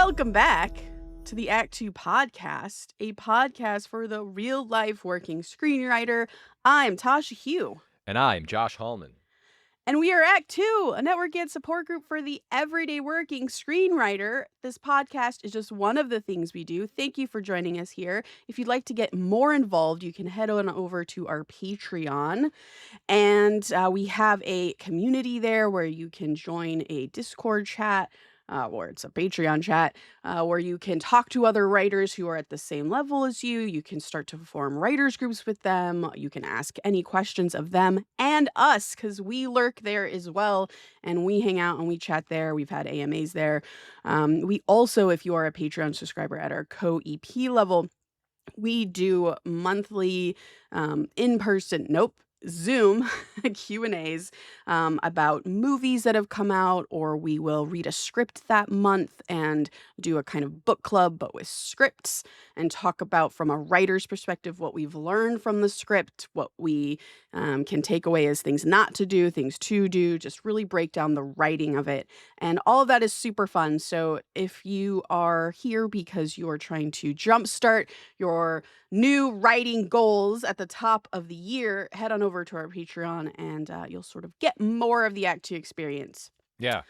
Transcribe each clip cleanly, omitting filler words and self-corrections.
Welcome back to the Act Two podcast, a podcast for the real-life working screenwriter. I'm Tasha Hugh. And I'm Josh Hallman. And we are Act Two, a network and support group for the everyday working screenwriter. This podcast is just one of the things we do. Thank you for joining us here. If you'd like to get more involved, you can head on over to our Patreon. And we have a community there where you can join a Discord chat, or it's a Patreon chat, where you can talk to other writers who are at the same level as you. You can start to form writers groups with them. You can ask any questions of them and us, because we lurk there as well, and we hang out and we chat there. We've had AMAs there. We also, if you are a Patreon subscriber at our co-EP level, we do monthly in-person, Zoom Q&As about movies that have come out, or we will read a script that month and do a kind of book club, but with scripts, and talk about from a writer's perspective what we've learned from the script, what we can take away as things not to do, things to do, just really break down the writing of it. And all of that is super fun. So if you are here because you are trying to jumpstart your new writing goals at the top of the year, head on over to our Patreon and you'll sort of get more of the Act 2 experience. Yeah.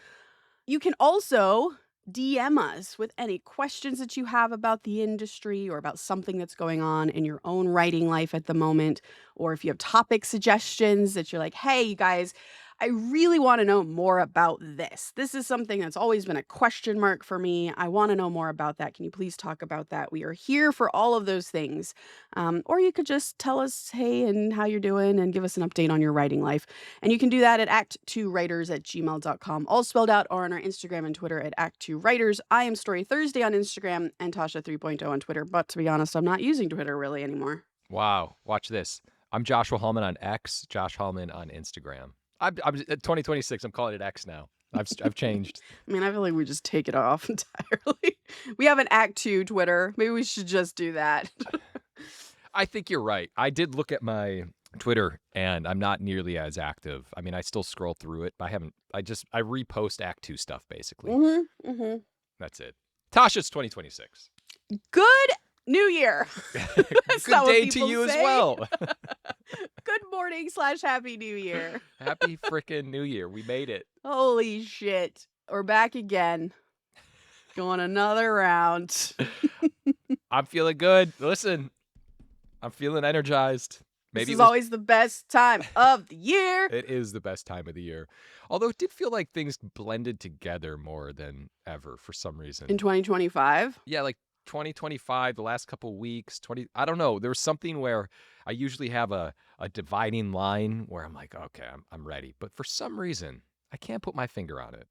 You can also DM us with any questions that you have about the industry or about something that's going on in your own writing life at the moment. Or if you have topic suggestions that you're like, hey, you guys, I really want to know more about this. This is something that's always been a question mark for me. I want to know more about that. Can you please talk about that? We are here for all of those things. Or you could just tell us, hey, and how you're doing, and give us an update on your writing life. And you can do that at actTwoWriters@gmail.com, all spelled out, or on our Instagram and Twitter at actTwoWriters. I am Story Thursday on Instagram and Tasha 3.0 on Twitter. But to be honest, I'm not using Twitter really anymore. Wow. Watch this. I'm Joshua Hallman on X, Josh Hallman on Instagram. I'm at 2026. I'm calling it X now. I've changed. I mean, I feel like we just take it off entirely. We have an Act 2 Twitter. Maybe we should just do that. I think you're right. I did look at my Twitter and I'm not nearly as active. I mean, I still scroll through it, but I repost Act 2 stuff basically. That's it. Tasha's 2026. Good New Year. Good day to you as well. Good morning / Happy New Year. Happy frickin' New Year. We made it. Holy shit. We're back again. Going another round. I'm feeling good. Listen, I'm feeling energized. Maybe this is always the best time of the year. It is the best time of the year. Although it did feel like things blended together more than ever for some reason. In 2025? Yeah, like 2025, the last couple weeks, I don't know. There was something where I usually have a dividing line where I'm like, okay, I'm ready. But for some reason, I can't put my finger on it.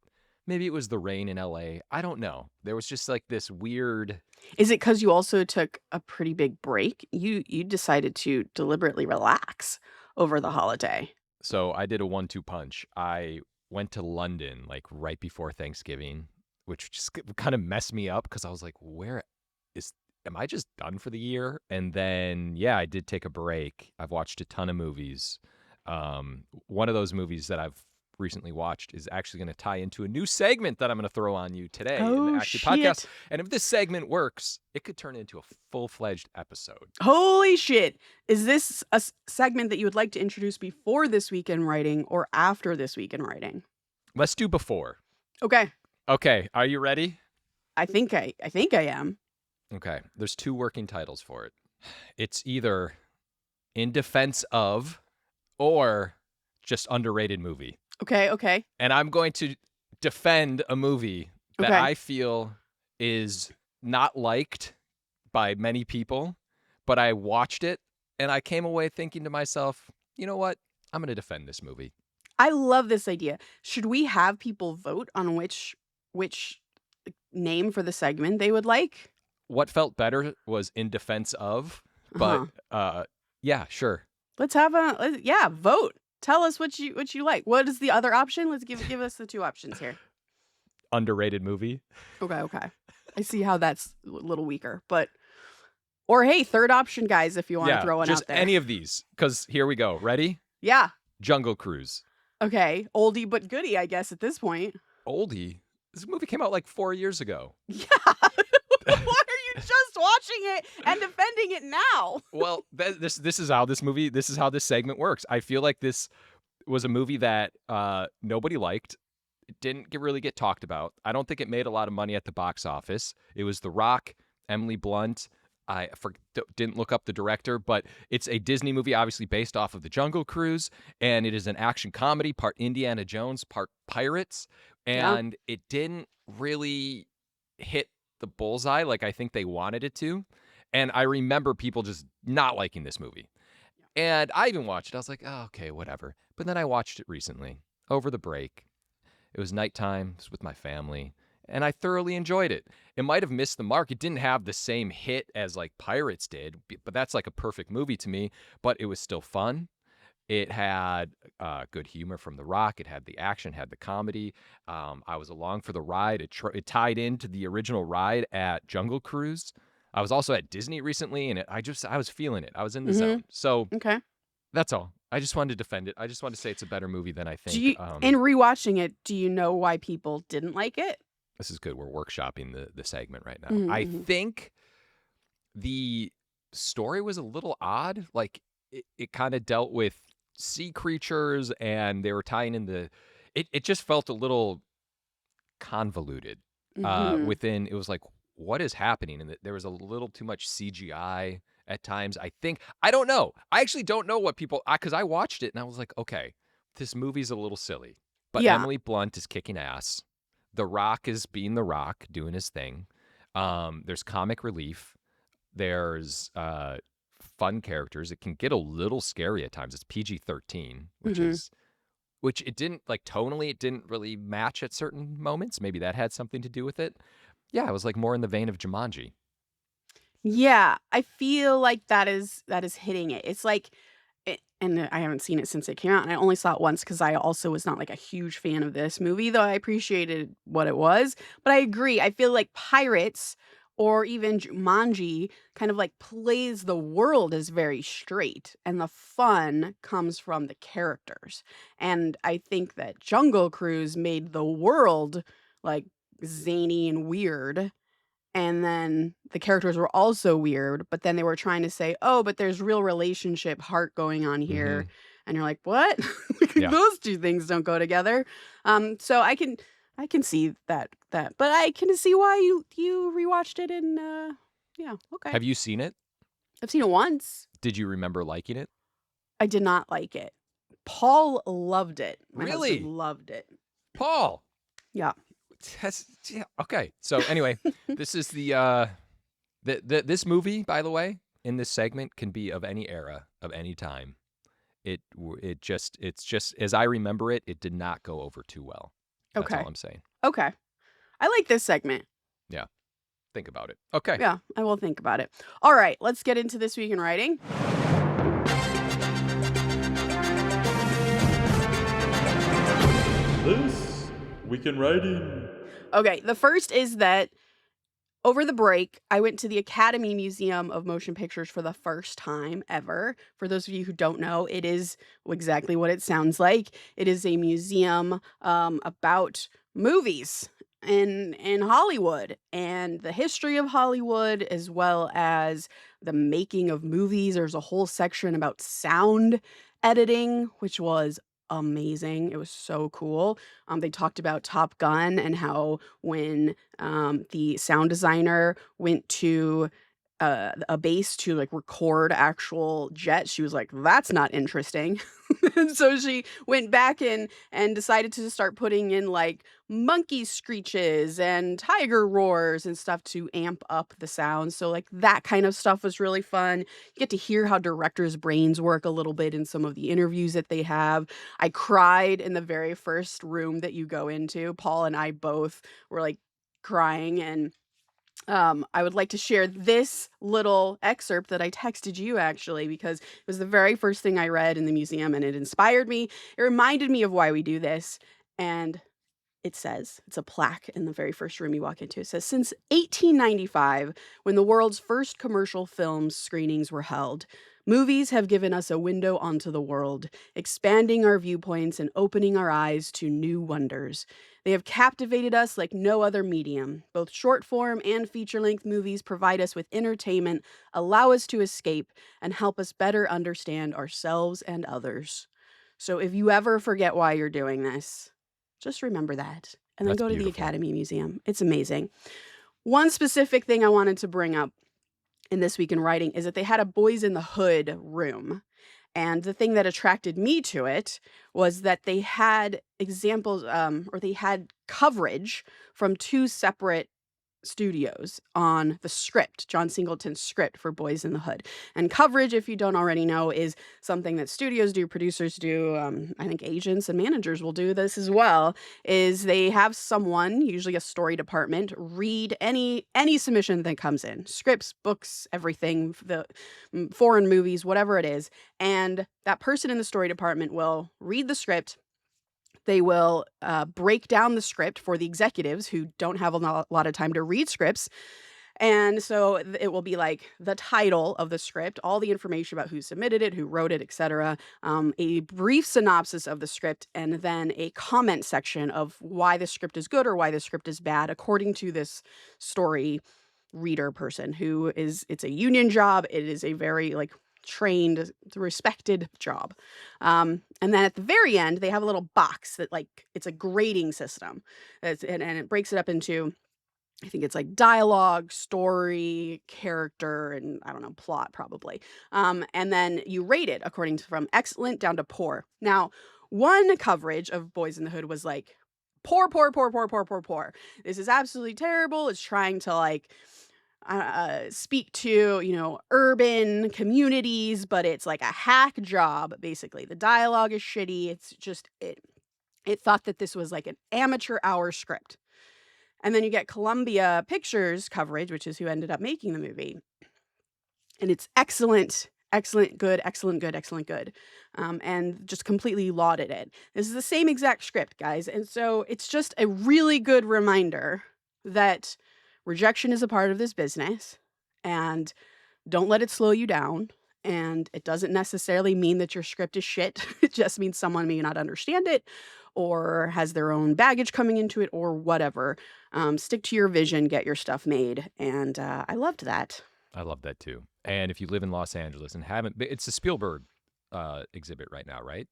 Maybe it was the rain in LA. I don't know. There was just like this weird... Is it because you also took a pretty big break? You decided to deliberately relax over the holiday. So I did a 1-2 punch. I went to London like right before Thanksgiving, which just kind of messed me up because I was like, am I just done for the year? And then, yeah, I did take a break. I've watched a ton of movies. One of those movies that I've recently watched is actually going to tie into a new segment that I'm going to throw on you today in the Act 2 podcast. And if this segment works, it could turn into a full-fledged episode. Holy shit. Is this a segment that you would like to introduce before This Week in Writing or after This Week in Writing? Let's do before. Okay. Okay. Are you ready? I think I am. Okay. There's 2 working titles for it. It's either In Defense of or just Underrated Movie. Okay. And I'm going to defend a movie that I feel is not liked by many people, but I watched it and I came away thinking to myself, you know what? I'm going to defend this movie. I love this idea. Should we have people vote on which name for the segment they would like? What felt better was In Defense of, but yeah, sure. Let's have vote. Tell us what you like. What is the other option? Let's give us the 2 options here. Underrated movie. Okay. I see how that's a little weaker, but or hey, third option, guys, if you want to throw one out there. Just any of these, because here we go. Ready? Yeah. Jungle Cruise. Okay, oldie but goodie, I guess at this point. Oldie. This movie came out like 4 years ago. Yeah. Why are you just watching it and defending it now? Well, this is how this segment works. I feel like this was a movie that nobody liked. It didn't really get talked about. I don't think it made a lot of money at the box office. It was The Rock, Emily Blunt. Didn't look up the director, but it's a Disney movie, obviously based off of The Jungle Cruise, and it is an action comedy, part Indiana Jones, part Pirates, Yeah. and it didn't really hit the bullseye like I think they wanted it to. And I remember people just not liking this movie. And I even watched it. I was like, oh, okay, whatever. But then I watched it recently over the break. It was nighttime. It was with my family. And I thoroughly enjoyed it. It might have missed the mark. It didn't have the same hit as like Pirates did, but that's like a perfect movie to me. But it was still fun. It had good humor from The Rock. It had the action, had the comedy. I was along for the ride. It tied into the original ride at Jungle Cruise. I was also at Disney recently, and I was feeling it. I was in the zone. So Okay. that's all. I just wanted to defend it. I just wanted to say it's a better movie than I Do think. you, in rewatching it, do you know why people didn't like it? This is good. We're workshopping the segment right now. Mhm, I mhm. think the story was a little odd. Like it kind of dealt with sea creatures, and they were tying in it just felt a little convoluted. Mhm. Within it was like, what is happening? And there was a little too much CGI at times. I don't know. I actually don't know what people because I watched it and I was like, okay, this movie's a little silly. But Yeah. Emily Blunt is kicking ass. The Rock is being The Rock, doing his thing. There's comic relief. There's fun characters. It can get a little scary at times. It's PG-13, Mhm. which it didn't like tonally. It didn't really match at certain moments. Maybe that had something to do with it. Yeah, it was like more in the vein of Jumanji. Yeah, I feel like that is hitting it. It's like and I haven't seen it since it came out, and I only saw it once because I also was not, like, a huge fan of this movie, though I appreciated what it was, but I agree, I feel like Pirates or even Jumanji kind of, like, plays the world as very straight, and the fun comes from the characters, and I think that Jungle Cruise made the world, like, zany and weird, and then the characters were also weird, but then they were trying to say, "Oh, but there's real relationship heart going on here." Hmm. And you're like, "What?" Like, Yeah. those 2 things don't go together. So I can see that, but I can see why you rewatched it and, yeah, okay. Have you seen it? I've seen it once. Did you remember liking it? I did not like it. Paul loved it. My husband Really? loved it. Paul. Yeah. Yeah. Okay. So anyway, this is this movie, by the way, in this segment can be of any era, of any time. It's just as I remember it, it did not go over too well. That's all Okay. I'm saying. Okay. I like this segment. Yeah. Think about it. Okay. Yeah, I will think about it. All right, let's get into this week in writing. This week in writing. Okay, the first is that over the break, I went to the Academy Museum of Motion Pictures for the first time ever. For those of you who don't know, it is exactly what it sounds like. It is a museum about movies in Hollywood and the history of Hollywood, as well as the making of movies. There's a whole section about sound editing, which was amazing. It was so cool. They talked about Top Gun and how when the sound designer went to a base to like record actual jets. She was like, "That's not interesting." And so she went back and decided to start putting in like monkey screeches and tiger roars and stuff to amp up the sound. So like that kind of stuff was really fun. You get to hear how directors' brains work a little bit in some of the interviews that they have. I cried in the very first room that you go into. Paul and I both were like crying and I would like to share this little excerpt that I texted you actually because it was the very first thing I read in the museum and it inspired me. It reminded me of why we do this. And it says, it's a plaque in the very first room you walk into. It says, since 1895, when the world's first commercial film screenings were held, movies have given us a window onto the world, expanding our viewpoints and opening our eyes to new wonders. They have captivated us like no other medium. Both short form and feature length movies provide us with entertainment, allow us to escape, and help us better understand ourselves and others. So if you ever forget why you're doing this, just remember that. And then That's go to the beautiful. Academy Museum. It's amazing. One specific thing I wanted to bring up in This Week in Writing is that they had a Boys in the Hood room. And the thing that attracted me to it was that they had examples, or they had coverage from two separate studios on the script, John Singleton's script for Boys in the Hood. And coverage, if you don't already know, is something that studios do, producers do, I think agents and managers will do this as well, is they have someone, usually a story department, read any submission that comes in, scripts, books, everything, the foreign movies, whatever it is, and that person in the story department will read the script. They will break down the script for the executives who don't have a lot of time to read scripts. And so it will be like the title of the script, all the information about who submitted it, who wrote it, etc. A brief synopsis of the script, and then a comment section of why the script is good or why the script is bad, according to this story reader person who is, it's a union job. It is a very like trained, respected job. And then at the very end, they have a little box that like, it's a grading system. And it breaks it up into, I think it's like dialogue, story, character, and I don't know, plot probably. And then you rate it according to from excellent down to poor. Now, one coverage of Boys in the Hood was like, poor, poor, poor, poor, poor, poor, poor. This is absolutely terrible. It's trying to like speak to, urban communities, but it's like a hack job, basically. The dialogue is shitty. It's just, it thought that this was like an amateur hour script. And then you get Columbia Pictures coverage, which is who ended up making the movie. And it's excellent, excellent, good, excellent, good, excellent, good. And just completely lauded it. This is the same exact script, guys. And so it's just a really good reminder that rejection is a part of this business, and don't let it slow you down. And it doesn't necessarily mean that your script is shit. It just means someone may not understand it or has their own baggage coming into it or whatever. Stick to your vision, get your stuff made. And I loved that. I love that too. And if you live in Los Angeles and haven't, it's a Spielberg exhibit right now, right?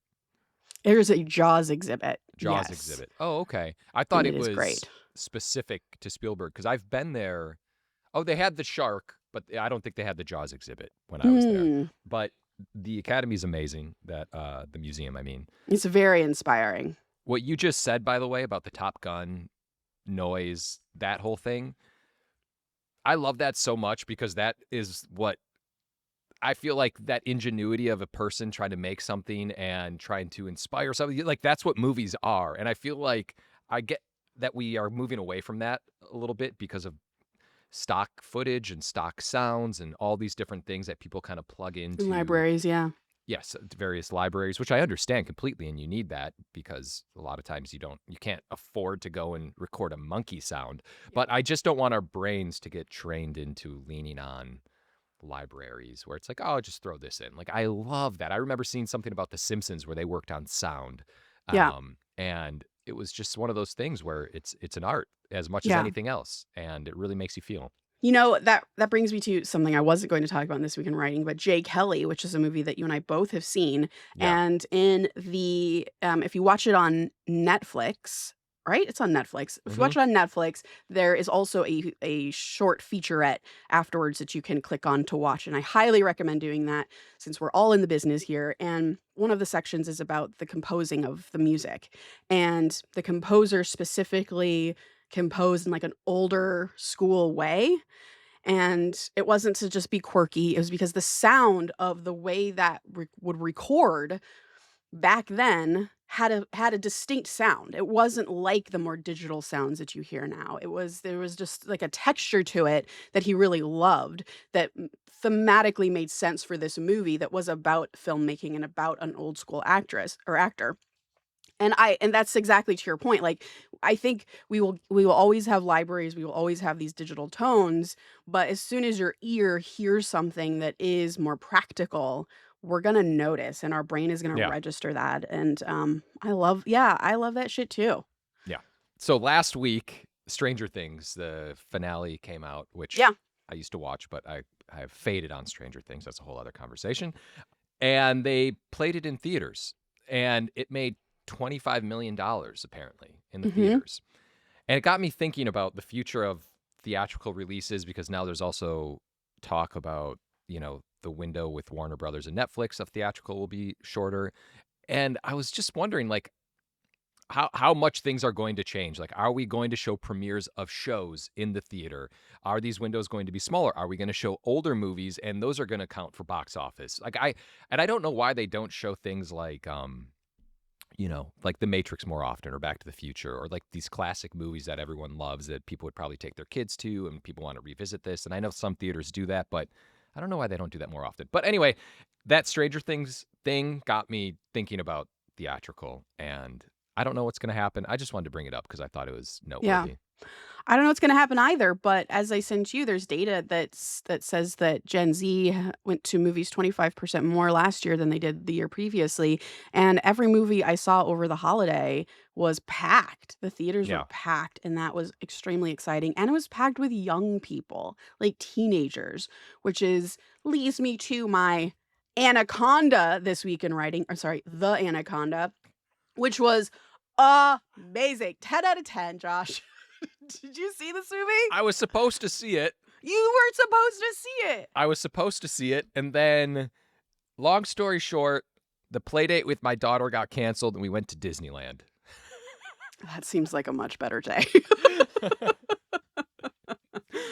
There's a Jaws exhibit. Jaws Yes. exhibit. Oh, okay. I thought And it it is was great. specific to Spielberg because I've been there. Oh, they had the shark, but I don't think they had the Jaws exhibit when I was there. But the Academy's amazing. That the museum, I mean. It's very inspiring. What you just said, by the way, about the Top Gun noise, that whole thing, I love that so much because that is what I feel like, that ingenuity of a person trying to make something and trying to inspire something. Like, that's what movies are. And I feel like I get that we are moving away from that a little bit because of stock footage and stock sounds and all these different things that people kind of plug into. In libraries, yeah. Yes, various libraries, which I understand completely, and you need that because a lot of times you can't afford to go and record a monkey sound. But I just don't want our brains to get trained into leaning on libraries where it's like, oh, just throw this in. Like, I love that. I remember seeing something about The Simpsons where they worked on sound. Yeah. And it was just one of those things where it's an art as much as Yeah. anything else, and it really makes you feel. That brings me to something I wasn't going to talk about in This Week in Writing, but Jay Kelly, which is a movie that you and I both have seen. Yeah. And in the, if you watch it on Netflix, right? It's on Netflix. If you watch it on Netflix, there is also a short featurette afterwards that you can click on to watch. And I highly recommend doing that since we're all in the business here. And one of the sections is about the composing of the music. And the composer specifically composed in like an older school way. And it wasn't to just be quirky. It was because the sound of the way that would record back then had a distinct sound. It wasn't like the more digital sounds that you hear now. There was just like a texture to it that he really loved, that thematically made sense for this movie that was about filmmaking and about an old school actress or actor. And that's exactly to your point. Like, I think we will always have libraries, we will always have these digital tones, but as soon as your ear hears something that is more practical, we're gonna notice, and our brain is gonna Yeah. register that. And I love that shit too. Yeah. So last week, Stranger Things, the finale came out, which Yeah. I used to watch, but I have faded on Stranger Things. That's a whole other conversation. And they played it in theaters, and it made $25 million apparently in the Mhm. theaters. And it got me thinking about the future of theatrical releases, because now there's also talk about, the window with Warner Brothers and Netflix of theatrical will be shorter. And I was just wondering, like, how much things are going to change. Like, are we going to show premieres of shows in the theater? Are these windows going to be smaller? Are we going to show older movies, and those are going to count for box office? I don't know why they don't show things like like The Matrix more often, or Back to the Future, or like these classic movies that everyone loves that people would probably take their kids to, and people want to revisit this. And I know some theaters do that, but I don't know why they don't do that more often. But anyway, that Stranger Things thing got me thinking about theatrical, and I don't know what's going to happen. I just wanted to bring it up because I thought it was Yeah. noteworthy. I don't know what's going to happen either, but as I sent you, there's data that says that Gen Z went to movies 25% more last year than they did the year previously, and every movie I saw over the holiday was packed. The theaters were Yeah. packed, and that was extremely exciting. And it was packed with young people, like teenagers, which leads me to my Anaconda this week in writing, or sorry, The Anaconda, which was amazing. 10 out of 10, Josh. Did you see this movie? I was supposed to see it. You weren't supposed to see it. I was supposed to see it. And then, long story short, the play date with my daughter got canceled, and we went to Disneyland. That seems like a much better day.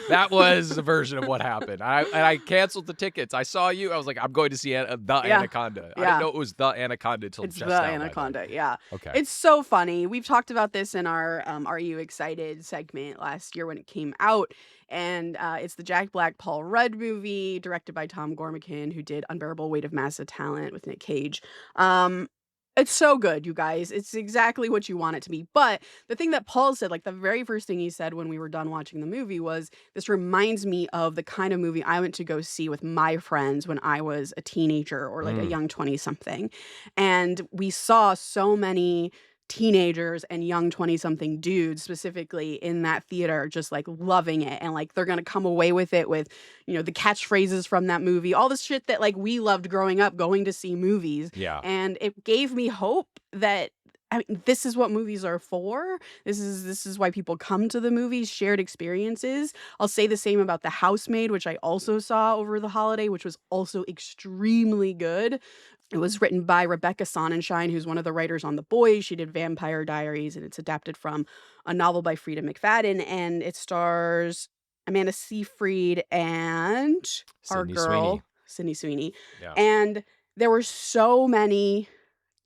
That was a version of what happened. I canceled the tickets. I saw you. I was like, I'm going to see the Anaconda. I didn't know it was the Anaconda until It's just The now, by the way. Anaconda, yeah. Okay. It's so funny. We've talked about this in our Are You Excited segment last year when it came out. And it's the Jack Black, Paul Rudd movie, directed by Tom Gormican, who did Unbearable Weight of Massive Talent with Nick Cage. It's so good, you guys. It's exactly what you want it to be. But the thing that Paul said, like the very first thing he said when we were done watching the movie was, this reminds me of the kind of movie I went to go see with my friends when I was a teenager or like a young 20-something. And we saw so many teenagers and young 20-something dudes specifically in that theater just like loving it, and like they're gonna come away with it with the catchphrases from that movie, all this shit that like we loved growing up going to see movies. Yeah. And it gave me hope that this is what movies are for. This is why people come to the movies, shared experiences. I'll say the same about The Housemaid, which I also saw over the holiday, which was also extremely good. It was written by Rebecca Sonnenschein, who's one of the writers on The Boys. She did Vampire Diaries, and it's adapted from a novel by Frida McFadden, and it stars Amanda Seyfried and our Sydney girl, Sweeney. Sydney Sweeney. Yeah. And there were so many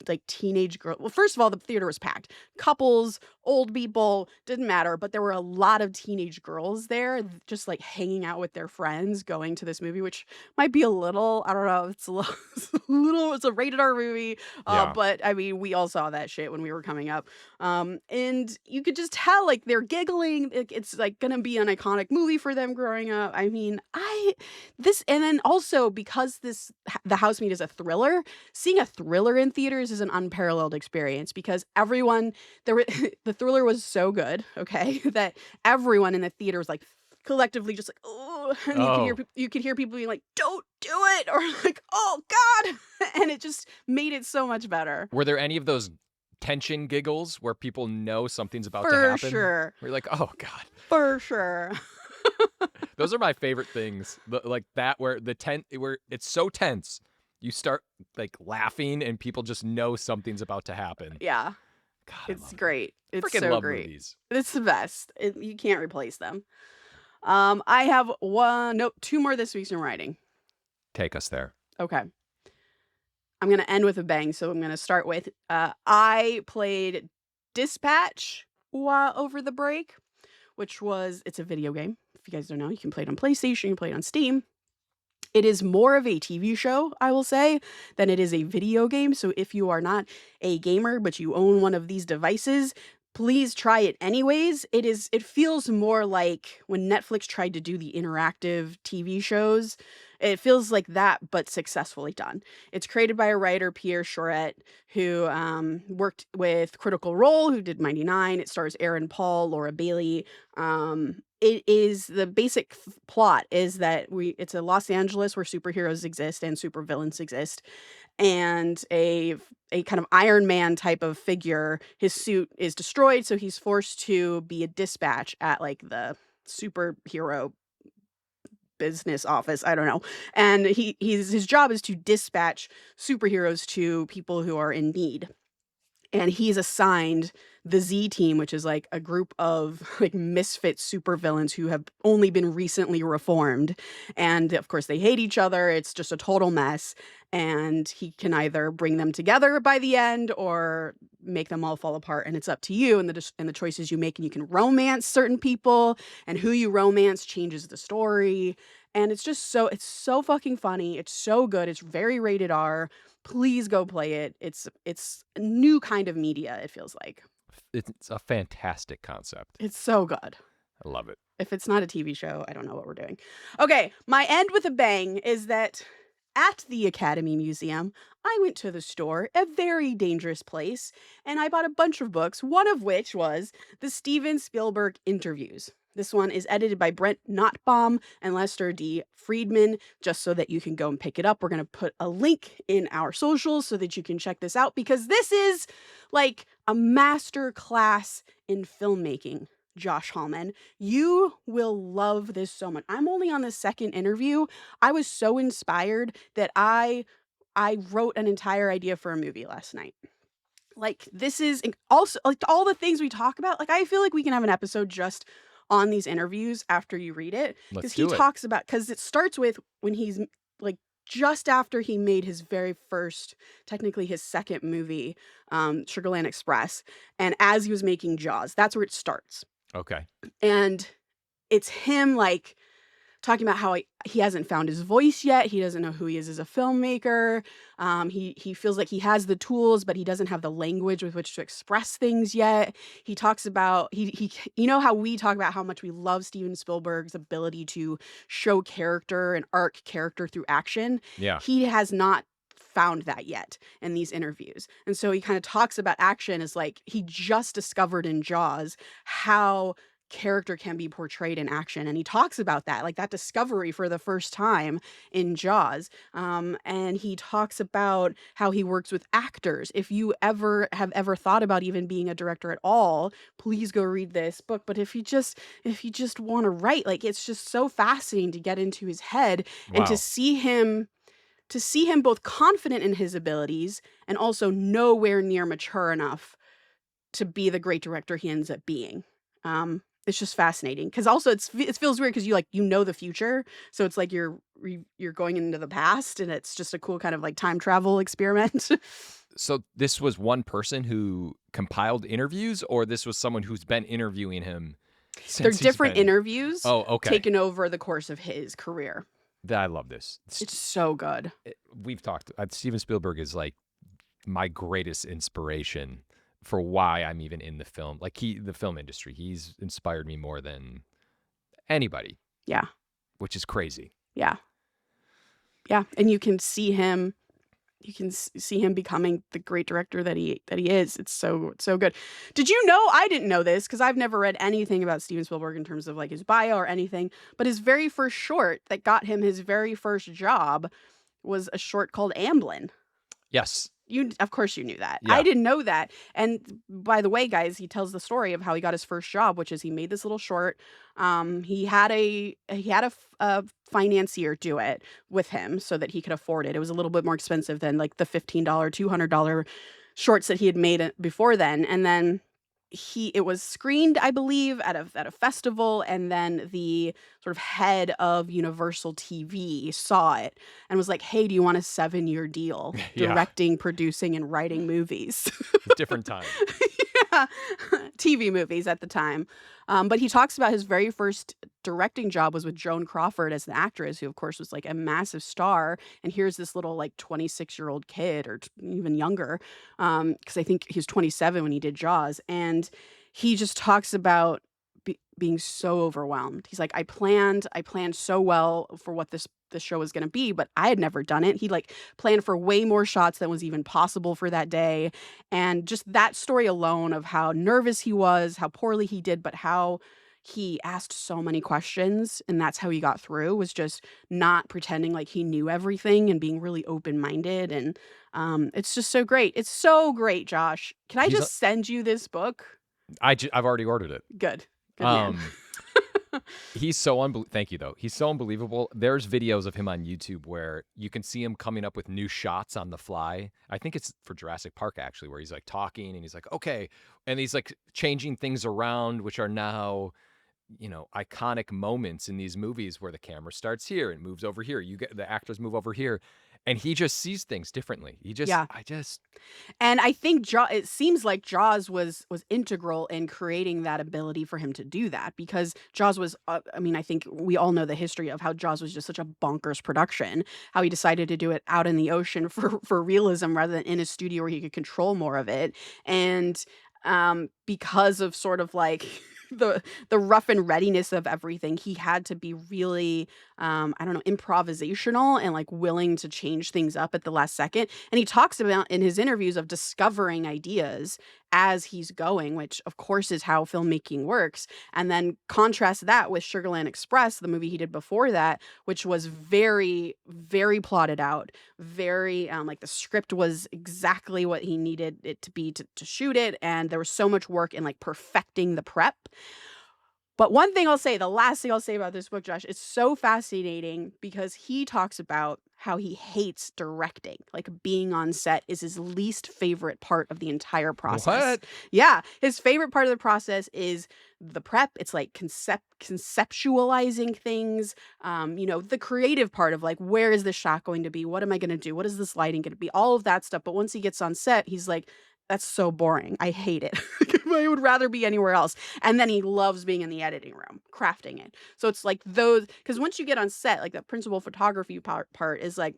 like teenage girls. Well, first of all, the theater was packed. Couples, old people, didn't matter. But there were a lot of teenage girls there just like hanging out with their friends going to this movie, which might be a little, I don't know, it's a little, it's a rated R movie. Yeah. But I mean, we all saw that shit when we were coming up. And you could just tell like they're giggling. It's like going to be an iconic movie for them growing up. I mean, and then also because The Housemaid is a thriller, seeing a thriller in theaters is an unparalleled experience because the thriller was so good, okay, that everyone in the theater was like collectively just like, oh, and you could hear people being like, don't do it, or like, oh God, and it just made it so much better. Were there any of those tension giggles where people know something's about to For happen? sure. We're like, oh God. For sure. Those are my favorite things. Like that where where it's so tense, you start like laughing and people just know something's about to happen. Yeah. God, I It's love it. great. It's Freaking so love great. movies. It's the best. You can't replace them. I have two more this week's in writing. Take us there. Okay. I'm going to end with a bang. So I'm going to start with, I played Dispatch over the break, it's a video game. If you guys don't know, you can play it on PlayStation, you can play it on Steam. It is more of a TV show, I will say, than it is a video game. So if you are not a gamer, but you own one of these devices, please try it anyways. It feels more like when Netflix tried to do the interactive TV shows. It feels like that, but successfully done. It's created by a writer, Pierre Charette, who worked with Critical Role, who did 99. It stars Aaron Paul, Laura Bailey. It is the basic plot is that it's a Los Angeles where superheroes exist and supervillains exist, and a kind of Iron Man type of figure. His suit is destroyed, so he's forced to be a dispatch at like the superhero business office. I don't know. And his job is to dispatch superheroes to people who are in need. And he's assigned the Z team, which is like a group of like misfit supervillains who have only been recently reformed. And of course, they hate each other. It's just a total mess. And he can either bring them together by the end or make them all fall apart. And it's up to you and the choices you make. And you can romance certain people, and who you romance changes the story. And it's so fucking funny. It's so good. It's very rated R. Please go play it. It's a new kind of media, it feels like. It's a fantastic concept. It's so good. I love it. If it's not a TV show, I don't know what we're doing. Okay, my end with a bang is that at the Academy Museum, I went to the store, a very dangerous place, and I bought a bunch of books, one of which was the Steven Spielberg interviews. This one is edited by Brent Nottbaum and Lester D. Friedman, just so that you can go and pick it up. We're going to put a link in our socials so that you can check this out, because this is like a master class in filmmaking, Josh Hallman. You will love this so much. I'm only on the second interview. I was so inspired that I wrote an entire idea for a movie last night. Like, this is also like all the things we talk about. Like, I feel like we can have an episode just on these interviews after you read it, because he talks about, because it starts with when he's like just after he made his very first, technically his second movie, Sugarland Express, and as he was making Jaws, that's where it starts. Okay. And it's him like talking about how he hasn't found his voice yet. He doesn't know who he is as a filmmaker. He feels like he has the tools, but he doesn't have the language with which to express things yet. He talks about, you know how we talk about how much we love Steven Spielberg's ability to show character and arc character through action. Yeah. He has not found that yet in these interviews. And so he kind of talks about action as like he just discovered in Jaws how character can be portrayed in action, and he talks about that, like that discovery for the first time in Jaws. And he talks about how he works with actors. If you have ever thought about even being a director at all, please go read this book. But if you just want to write, like, it's just so fascinating to get into his head. Wow. And to see him both confident in his abilities and also nowhere near mature enough to be the great director he ends up being. It's just fascinating, because also it feels weird because you know the future, so it's like you're going into the past, and it's just a cool kind of like time travel experiment. So this was one person who compiled interviews, or this was someone who's been interviewing him since They're he's different been... interviews. Oh, okay. Taken over the course of his career. I love this. It's so good. We've talked. Steven Spielberg is like my greatest inspiration for why I'm even in the film, like the film industry. He's inspired me more than anybody. Yeah. Which is crazy. Yeah. Yeah. And you can see him becoming the great director that he is. It's so good. Did you know, I didn't know this because I've never read anything about Steven Spielberg in terms of like his bio or anything, but his very first short that got him his very first job was a short called Amblin. Yes. Of course you knew that. Yeah. I didn't know that. And by the way, guys, he tells the story of how he got his first job, which is he made this little short. He had a financier do it with him so that he could afford it. It was a little bit more expensive than like the $15, $200 shorts that he had made before then. And then it was screened, I believe, at a festival, and then the sort of head of Universal TV saw it and was like, "Hey, do you want a 7-year deal directing, producing, and writing movies?" Different time. Yeah. TV movies at the time. But he talks about his very first directing job was with Joan Crawford as the actress, who of course was like a massive star. And here's this little like 26-year-old kid or even younger, because I think he was 27 when he did Jaws. And he just talks about being so overwhelmed. He's like, I planned so well for what this show was going to be, but I had never done it. He like planned for way more shots than was even possible for that day. And just that story alone of how nervous he was, how poorly he did, but how he asked so many questions and that's how he got through, was just not pretending like he knew everything and being really open-minded. And it's just so great. It's so great, Josh. Can I He's just send you this book? I've already ordered it. Good man. He's so thank you though. He's so unbelievable. There's videos of him on YouTube where you can see him coming up with new shots on the fly. I think it's for Jurassic Park actually, where he's like talking and he's like, okay. And he's like changing things around, which are now, iconic moments in these movies where the camera starts here and moves over here. You get the actors move over here. And he just sees things differently. Yeah. And I think it seems like Jaws was integral in creating that ability for him to do that, because Jaws was, I think we all know the history of how Jaws was just such a bonkers production, how he decided to do it out in the ocean for realism rather than in a studio where he could control more of it. And because of sort of like the rough and readiness of everything, he had to be really improvisational and like willing to change things up at the last second. And he talks about in his interviews of discovering ideas as he's going, which of course is how filmmaking works. And then contrast that with Sugarland Express, the movie he did before that, which was very, very plotted out, very like the script was exactly what he needed it to be to shoot it. And there was so much work in like perfecting the prep. But one thing I'll say, the last thing I'll say about this book, Josh, it's so fascinating because he talks about how he hates directing. Like being on set is his least favorite part of the entire process. What? Yeah. His favorite part of the process is the prep. It's like conceptualizing things, the creative part of like, where is this shot going to be? What am I going to do? What is this lighting going to be? All of that stuff. But once he gets on set, he's like, that's so boring. I hate it. I would rather be anywhere else. And then he loves being in the editing room, crafting it. So it's like those, because once you get on set, like the principal photography part is like,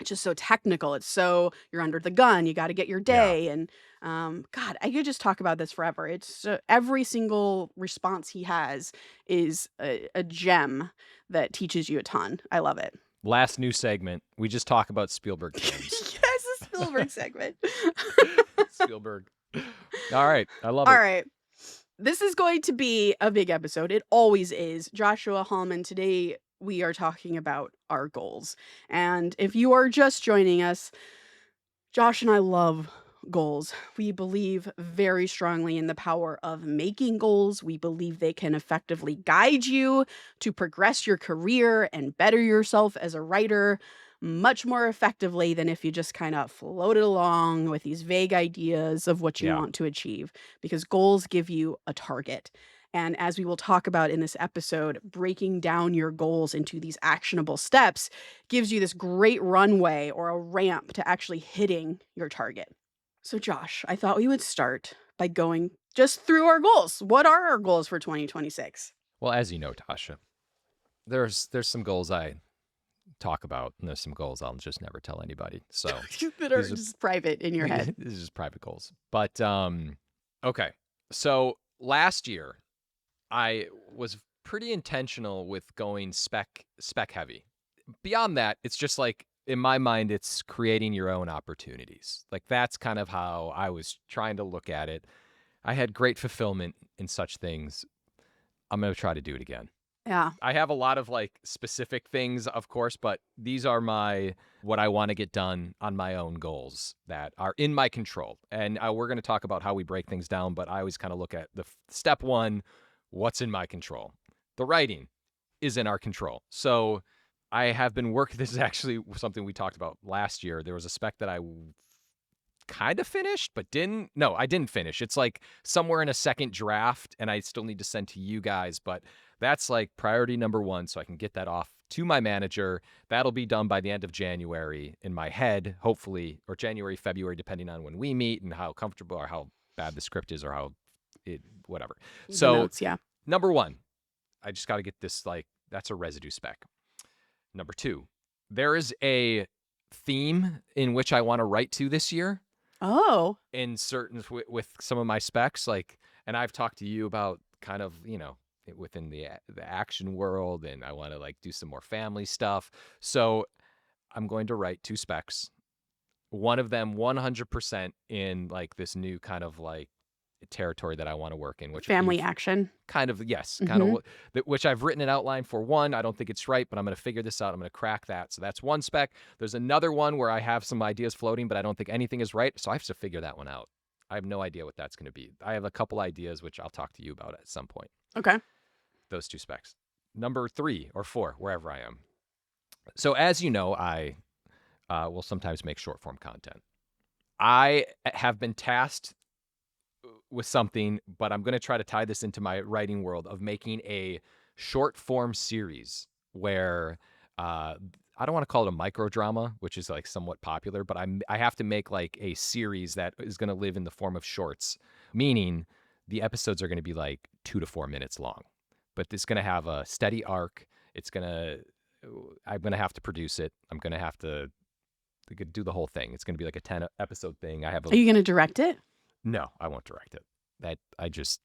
it's just so technical. It's so, you're under the gun. You got to get your day. And God, I could just talk about this forever. It's every single response he has is a gem that teaches you a ton. I love it. Last new segment. We just talk about Spielberg films. Yes, a Spielberg segment. Spielberg. All right. I love it. All right. This is going to be a big episode. It always is. Joshua Hallman, today we are talking about our goals. And if you are just joining us, Josh and I love goals. We believe very strongly in the power of making goals. We believe they can effectively guide you to progress your career and better yourself as a writer much more effectively than if you just kind of floated along with these vague ideas of what you want to achieve, because goals give you a target. And as we will talk about in this episode, breaking down your goals into these actionable steps gives you this great runway or a ramp to actually hitting your target. So Josh, I thought we would start by going just through our goals. What are our goals for 2026? Well, as you know, Tasha, there's some goals I talk about, and there's some goals I'll just never tell anybody. So that are just private in your head. This is just private goals. But okay. So last year, I was pretty intentional with going spec heavy. Beyond that, it's just like, in my mind, it's creating your own opportunities. Like that's kind of how I was trying to look at it. I had great fulfillment in such things. I'm going to try to do it again. Yeah. I have a lot of like specific things, of course, but these are what I want to get done on my own goals that are in my control. And we're going to talk about how we break things down, but I always kind of look at the step one, what's in my control. The writing is in our control. So I have been working, this is actually something we talked about last year. There was a spec that I kind of finished, but I didn't finish. It's like somewhere in a second draft, and I still need to send to you guys, but that's like priority number one, so I can get that off to my manager. That'll be done by the end of January in my head, hopefully, or January, February, depending on when we meet and how comfortable or how bad the script is or how whatever. The So notes, yeah. number one, I just got to get this, like, that's a residue spec. Number two, there is a theme in which I want to write to this year Oh, in certain with some of my specs, like, and I've talked to you about kind of, within the action world, and I want to like do some more family stuff. So I'm going to write 2 specs. One of them 100% in like this new kind of like territory that I want to work in, which family you've action. kind of, yes, kind Mhm. of which I've written an outline for one. I don't think it's right, but I'm going to figure this out. I'm going to crack that. So that's one spec. There's another one where I have some ideas floating, but I don't think anything is right. So I have to figure that one out. I have no idea what that's going to be. I have a couple ideas, which I'll talk to you about at some point. Okay. Those 2 specs. Number 3 or 4, wherever I am. So as you know, I will sometimes make short form content. I have been tasked with something, but I'm going to try to tie this into my writing world of making a short form series where I don't want to call it a micro drama, which is like somewhat popular, but I have to make like a series that is going to live in the form of shorts, meaning the episodes are going to be like 2 to 4 minutes long, but it's going to have a steady arc. I'm going to have to produce it. I'm going to have to do the whole thing. It's going to be like a 10 episode thing. Are you going to direct it? No, I won't direct it. That just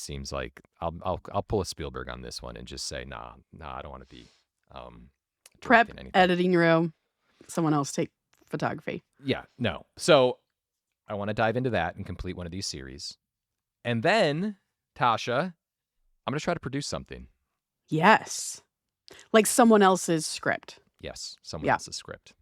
seems like I'll pull a Spielberg on this one and just say nah, I don't want to be Prep, directing anything. editing room, someone else take photography. Yeah, no. So I want to dive into that and complete one of these series. And then, Tasha, I'm going to try to produce something. Yes. Like someone else's script. Yes, someone else's script,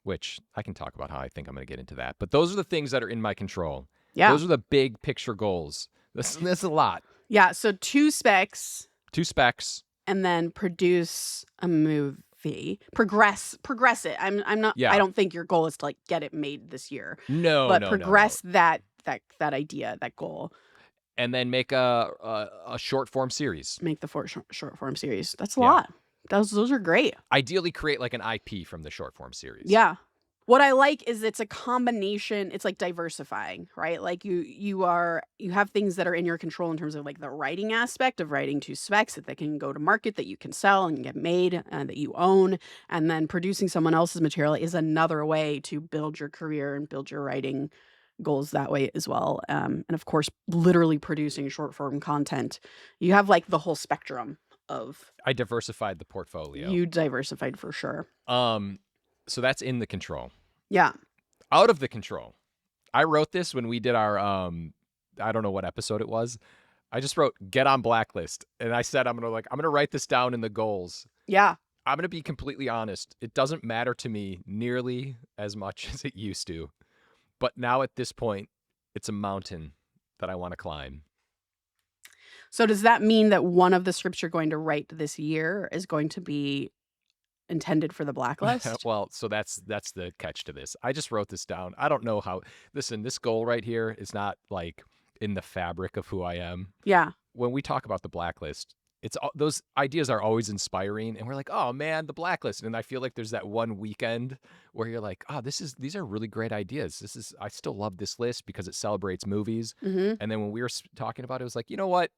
which I can talk about how I think I'm going to get into that. But those are the things that are in my control. Yeah. Those are the big picture goals. This is a lot. Yeah, so 2 specs. 2 specs. And then produce a movie. Progress it. I'm not. Yeah. I don't think your goal is to like get it made this year. No, but no, progress no. that idea, that goal. And then make a short form series. Make the short form series. That's a lot. Those are great. Ideally, create like an IP from the short form series. Yeah. What I like is it's a combination. It's like diversifying, right? Like you have things that are in your control in terms of like the writing aspect of writing 2 specs that can go to market, that you can sell and get made, that you own. And then producing someone else's material is another way to build your career and build your writing goals that way as well. And of course, literally producing short form content. You have like the whole spectrum of. I diversified the portfolio. You diversified for sure. So that's in the control. Yeah. Out of the control. I wrote this when we did our I don't know what episode it was. I just wrote get on blacklist, and I said I'm gonna write this down in the goals. Yeah. I'm gonna be completely honest. It doesn't matter to me nearly as much as it used to. But now at this point, it's a mountain that I want to climb. So does that mean that one of the scripts you're going to write this year is going to be intended for the blacklist? Well, so that's the catch to this. I just wrote this down. I don't know how. Listen, this goal right here is not like in the fabric of who I am. Yeah. When we talk about the blacklist, those ideas are always inspiring, and we're like, oh man, the blacklist. And I feel like there's that one weekend where you're like, oh, these are really great ideas. I still love this list because it celebrates movies. Mm-hmm. And then when we were talking about it, it was like, you know what?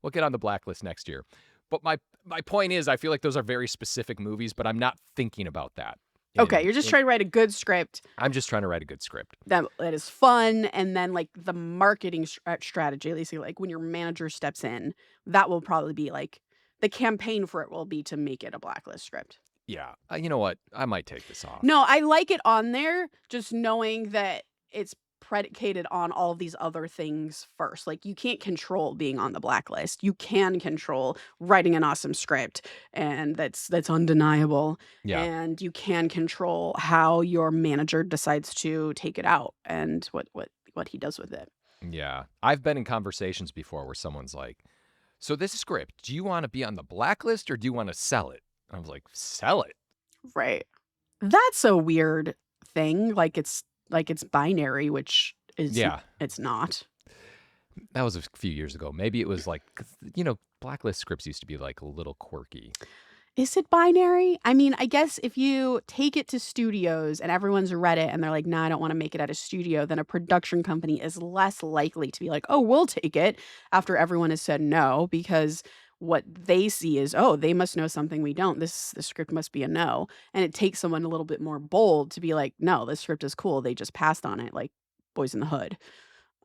We'll get on the blacklist next year. But my point is, I feel like those are very specific movies, but I'm not thinking about that. Okay, you're just trying to write a good script. I'm just trying to write a good script. That is fun, and then like the marketing strategy, at least like when your manager steps in, that will probably be like the campaign for it will be to make it a blacklist script. Yeah, you know what? I might take this off. No, I like it on there, just knowing that it's predicated on all of these other things first. Like you can't control being on the blacklist. You can control writing an awesome script, and that's undeniable. Yeah. And you can control how your manager decides to take it out and what he does with it. Yeah. I've been in conversations before where someone's like, so this script, do you want to be on the blacklist or do you want to sell it? I was like, sell it. Right. That's a weird thing. Like it's binary, which is it's not. That was a few years ago. Maybe it was like, blacklist scripts used to be like a little quirky. Is it binary? I mean, I guess if you take it to studios and everyone's read it and they're like, nah, I don't want to make it at a studio, then a production company is less likely to be like, oh, we'll take it after everyone has said no, because what they see is, oh, they must know something we don't. The script must be a no. And it takes someone a little bit more bold to be like, no, this script is cool. They just passed on it, like Boys in the Hood.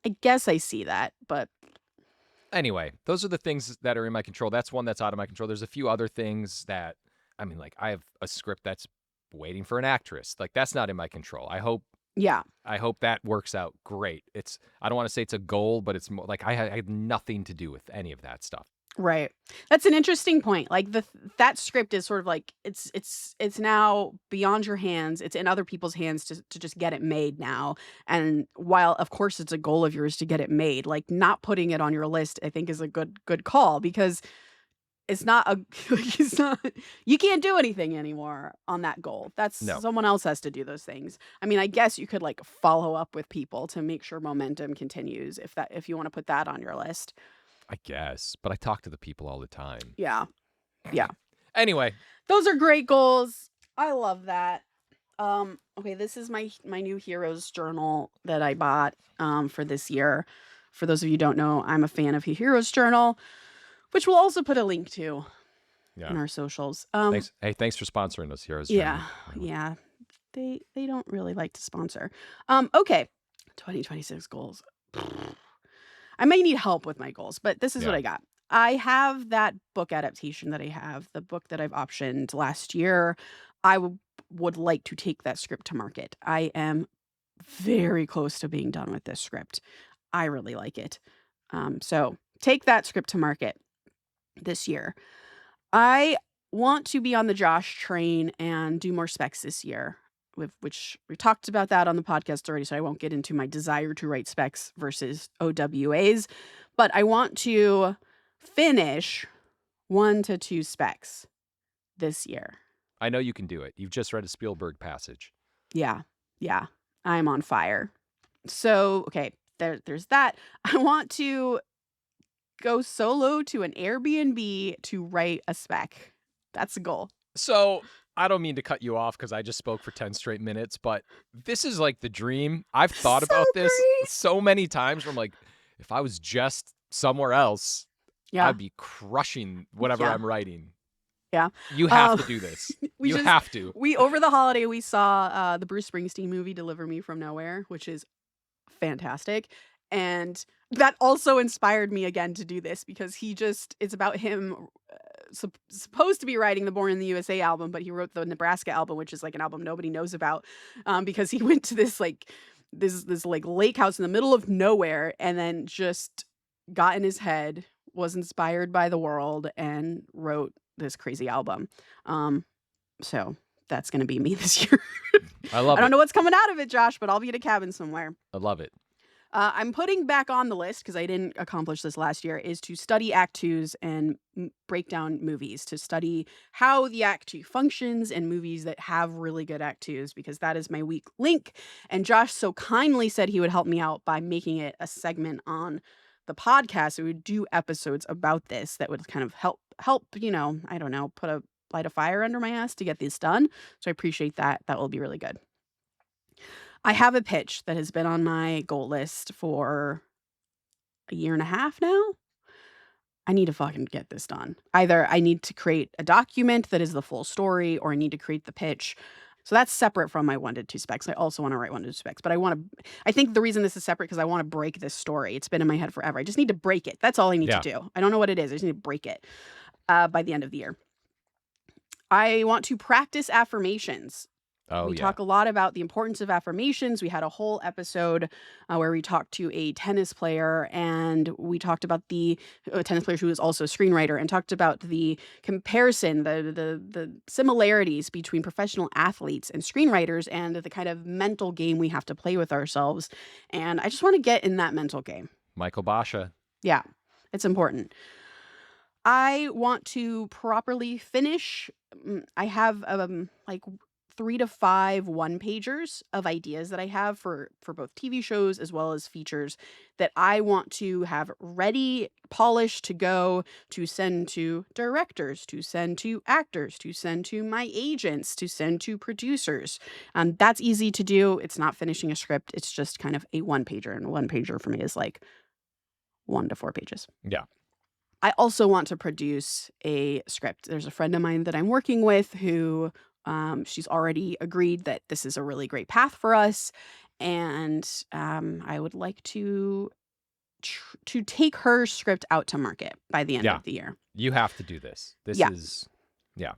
I guess I see that, but Anyway, those are the things that are in my control. That's one that's out of my control. There's a few other things that, I mean, like I have a script that's waiting for an actress. Like that's not in my control. yeah. I hope that works out great. I don't want to say it's a goal, but it's more like I had nothing to do with any of that stuff. Right. That's an interesting point. Like that script is sort of like it's now beyond your hands. It's in other people's hands to just get it made now. And while of course it's a goal of yours to get it made, like not putting it on your list I think is a good call, because it's not a like, it's not, you can't do anything anymore on that goal. That's No, someone else has to do those things. I mean, I guess you could like follow up with people to make sure momentum continues if you want to put that on your list. I guess, but I talk to the people all the time. Yeah. Yeah. Anyway, Those are great goals. I love that. Okay, this is my new Heroes journal that I bought for this year. For those of you who don't know, I'm a fan of Heroes Journal, which we'll also put a link to in yeah. our socials. Thanks. Hey, thanks for sponsoring us, Heroes Yeah. Journey. Yeah. They don't really like to sponsor. Okay. 2026 goals. I may need help with my goals, but this is what Yeah. I got. I have that book adaptation that I have, the book that I've optioned last year. I would like to take that script to market. I am very close to being done with this script. I really like it. So take that script to market this year. I want to be on the Josh train and do more specs this year, which we talked about that on the podcast already, so I won't get into my desire to write specs versus OWAs, but I want to finish 1 to 2 specs this year. I know you can do it. You've just read a Spielberg passage. Yeah. Yeah. I'm on fire. So, okay, there's that. I want to go solo to an Airbnb to write a spec. That's a goal. So I don't mean to cut you off because I just spoke for 10 straight minutes, but this is like the dream. I've thought So about this great. so many times where I'm like, if I was just somewhere else, Yeah. I'd be crushing whatever Yeah. I'm writing. Yeah. You have to do this. We have to. We over the holiday we saw the Bruce Springsteen movie Deliver Me from Nowhere, which is fantastic. And that also inspired me again to do this, because it's about him supposed to be writing the Born in the USA album, but he wrote the Nebraska album, which is like an album nobody knows about, because he went to this lake house in the middle of nowhere and then just got in his head, was inspired by the world, and wrote this crazy album. So that's going to be me this year. I love it. I don't know what's coming out of it, Josh, but I'll be at a cabin somewhere. I love it. I'm putting back on the list, because I didn't accomplish this last year, is to study Act Twos and break down movies, to study how the Act Two functions in movies that have really good Act Twos, because that is my weak link. And Josh so kindly said he would help me out by making it a segment on the podcast. So we would do episodes about this that would kind of help, I don't know, light a fire under my ass to get this done. So I appreciate that. That will be really good. I have a pitch that has been on my goal list for a year and a half now. I need to fucking get this done. Either I need to create a document that is the full story, or I need to create the pitch. So that's separate from my 1 to 2 specs. I also want to write 1 to 2 specs, but I think the reason this is separate because I want to break this story. It's been in my head forever. I just need to break it. That's all I need to do. I don't know what it is. I just need to break it by the end of the year. I want to practice affirmations. We talk a lot about the importance of affirmations. We had a whole episode where we talked to a tennis player, and we talked about the tennis player who is also a screenwriter, and talked about the comparison, the similarities between professional athletes and screenwriters, and the kind of mental game we have to play with ourselves. And I just want to get in that mental game. Michael Basha. Yeah, it's important. I want to properly finish. I have 3 to 5 one-pagers of ideas that I have for both TV shows as well as features that I want to have ready, polished to go, to send to directors, to send to actors, to send to my agents, to send to producers. That's easy to do. It's not finishing a script. It's just kind of a one-pager, and a one-pager for me is like 1 to 4 pages. Yeah. I also want to produce a script. There's a friend of mine that I'm working with who she's already agreed that this is a really great path for us, and I would like to take her script out to market by the end Yeah. of the year. You have to do this. This Yeah. is, yeah.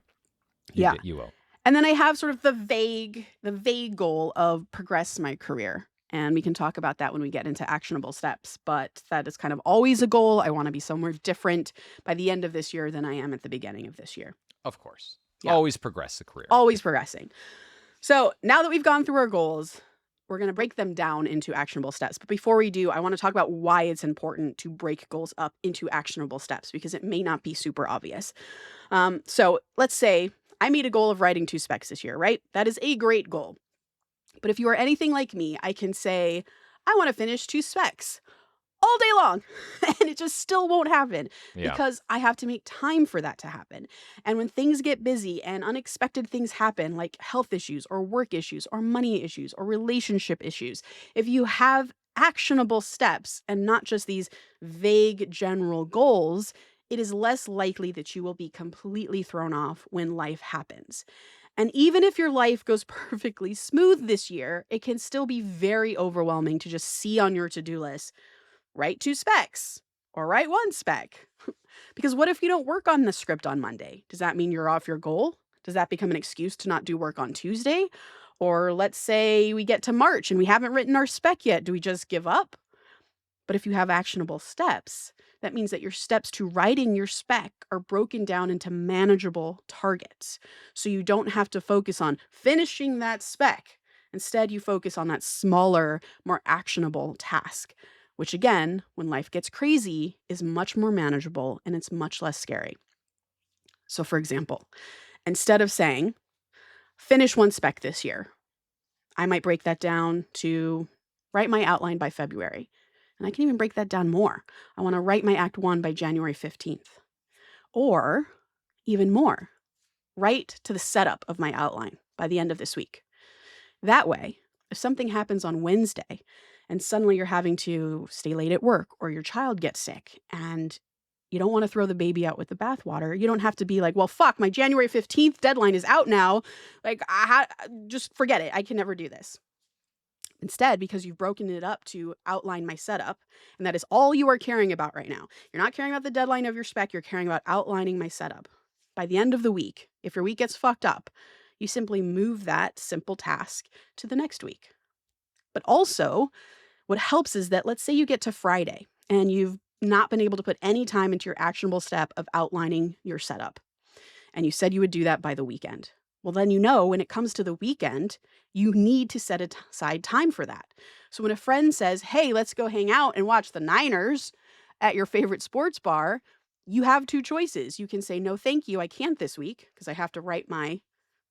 Yeah. You will. And then I have sort of the vague goal of progress my career. And we can talk about that when we get into actionable steps. But that is kind of always a goal. I want to be somewhere different by the end of this year than I am at the beginning of this year. Of course. Yeah. Always progress the career. Always progressing. So now that we've gone through our goals, we're going to break them down into actionable steps. But before we do, I want to talk about why it's important to break goals up into actionable steps, because it may not be super obvious. So let's say I made a goal of writing 2 specs this year, right? That is a great goal. But if you are anything like me, I can say, I want to finish 2 specs all day long. And it just still won't happen because I have to make time for that to happen. And when things get busy and unexpected things happen, like health issues or work issues or money issues or relationship issues, if you have actionable steps and not just these vague general goals, it is less likely that you will be completely thrown off when life happens. And even if your life goes perfectly smooth this year, it can still be very overwhelming to just see on your to-do list, write 2 specs or write 1 spec. Because what if you don't work on the script on Monday? Does that mean you're off your goal? Does that become an excuse to not do work on Tuesday? Or let's say we get to March and we haven't written our spec yet. Do we just give up? But if you have actionable steps, that means that your steps to writing your spec are broken down into manageable targets. So you don't have to focus on finishing that spec. Instead, you focus on that smaller, more actionable task, which again, when life gets crazy, is much more manageable and it's much less scary. So for example, instead of saying, finish 1 spec this year, I might break that down to write my outline by February. And I can even break that down more. I want to write my Act 1 by January 15th. Or even more, write to the setup of my outline by the end of this week. That way, if something happens on Wednesday and suddenly you're having to stay late at work or your child gets sick and you don't want to throw the baby out with the bathwater, you don't have to be like, well, fuck, my January 15th deadline is out now. Like, just forget it. I can never do this. Instead, because you've broken it up to outline my setup, and that is all you are caring about right now. You're not caring about the deadline of your spec, you're caring about outlining my setup. By the end of the week, if your week gets fucked up, you simply move that simple task to the next week. But also, what helps is that let's say you get to Friday and you've not been able to put any time into your actionable step of outlining your setup. And you said you would do that by the weekend. Well, then you know when it comes to the weekend, you need to set aside time for that. So when a friend says, hey, let's go hang out and watch the Niners at your favorite sports bar, you have 2 choices. You can say, no, thank you, I can't this week because I have to write my